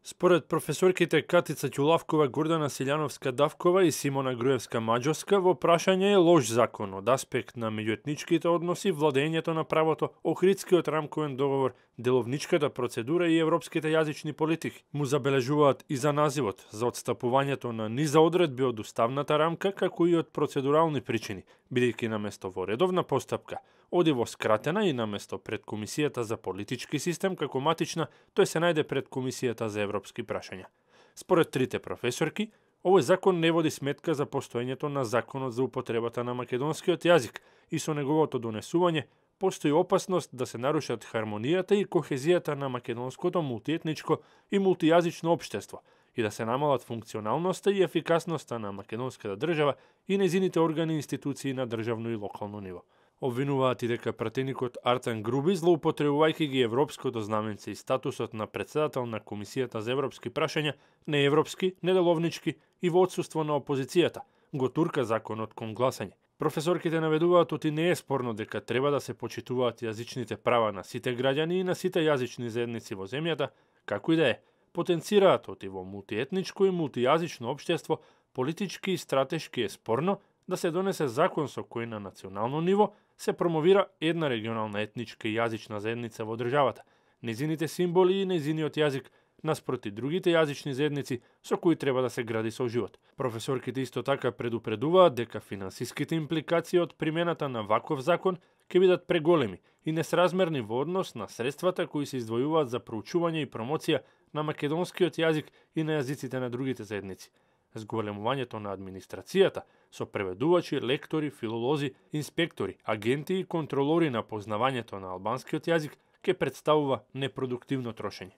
Според професорките Катица Ќулавкова, Гордана Силјановска-Давкова и Симона Груевска-Маđовска, во прашање е лош закон од аспект на меѓуетничките односи, владењето на правото, Охридскиот рамковен договор, деловничката процедура и европските јазични политики. Му забележуваат и за називот, за отстапувањето на низа одредби од уставната рамка, како и од процедурални причини, бидејќи наместо во редовна постапка, оди во скратена и наместо пред Комисијата за политички систем како матична, тој се најде пред Комисијата за европски прашања. Според трите професорки, овој закон не води сметка за постоењето на законот за употребата на македонскиот јазик и со неговото донесување постои опасност да се нарушат хармонијата и кохезијата на македонското мултиетничко и мултијазично општество и да се намалат функционалноста и ефикасноста на македонската држава и нејзините органи и институции на државно и локално ниво. Обвинуваат и дека пратеникот Артан Груби, злоупотребувајќи ги европското знаменце и статусот на председател на Комисијата за европски прашања, неевропски, неделовнички и во отсуство на опозицијата, го турка законот кон гласање. Професорките наведуваат оти не е спорно дека треба да се почитуваат јазичните права на сите граѓани и на сите јазични заедници во земјата, како и да е, потенцираат оти во мултиетничко и мултијазично општество, политички и стратешки е спорно да се донесе закон со кој на национално ниво се промовира една регионална етничка и јазична заедница во државата, нејзините символи и нејзиниот јазик, наспроти другите јазични заедници со кои треба да се гради соживот. Професорките исто така предупредуваат дека финансиските импликации од примената на ваков закон ќе бидат преголеми и несразмерни во однос на средствата кои се издвојуваат за проучување и промоција на македонскиот јазик и на јазиците на другите заедници. Зголемувањето на администрацијата со преведувачи, лектори, филолози, инспектори, агенти и контролори на познавањето на албанскиот јазик ќе представува непродуктивно трошење.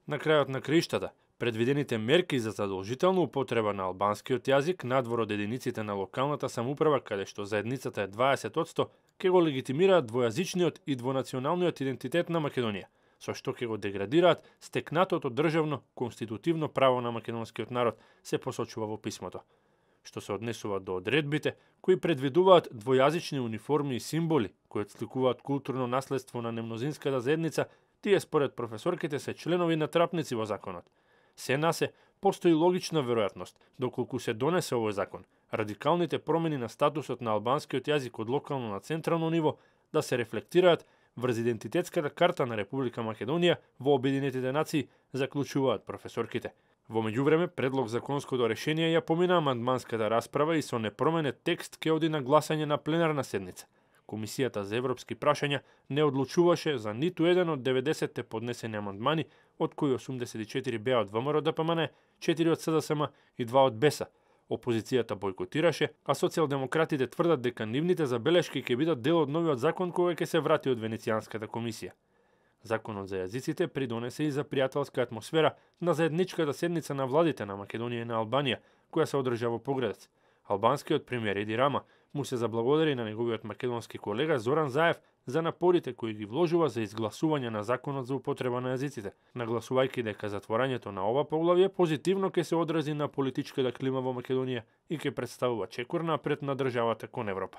На крајот на краиштата, предвидените мерки за задолжителна употреба на албанскиот јазик надвор од единиците на локалната самоуправа, каде што заедницата е 20%, ќе го легитимираат двојазичниот и двонационалниот идентитет на Македонија, со што ќе го деградираат стекнатото државно конститутивно право на македонскиот народ, се посочува во писмото. Што се однесува до одредбите кои предвидуваат двојазични униформи и символи кои отсликуваат културно наследство на немнозинската заедница, тие според професорките се членови на трапници во законот. Се насе, постои логична веројатност, доколку се донесе овој закон, радикалните промени на статусот на албанскиот јазик од локално на централно ниво да се рефлектираат врз идентитетската карта на Република Македонија во Обединетите нации, заклучуваат професорките. Во меѓувреме, предлог законското решение ја помина амандманската расправа и со непроменет текст ќе оди на гласање на пленарна седница. Комисијата за европски прашања не одлучуваше за ниту еден од 90-те поднесени амандмани, од кои 84 беа од ВМРО ДПМН, 4 од СДСМ и 2 од БЕСА. Опозицијата бойкотираше, а социјалдемократите тврдат дека нивните забелешки ќе бидат дел од новиот закон кој ќе се врати од Венецијанската комисија. Законот за јазиците придонесе и за пријателска атмосфера на заедничката седница на владите на Македонија и на Албанија, која се одржа во Поградец. Албанскиот премиер Еди Рама му се заблагодари на неговиот македонски колега Зоран Заев за напорите кои ги вложува за изгласување на законот за употреба на јазиците, нагласувајќи дека затворањето на ова поглавје позитивно ќе се одрази на политичката клима во Македонија и ќе представува чекор напред на државата кон Европа.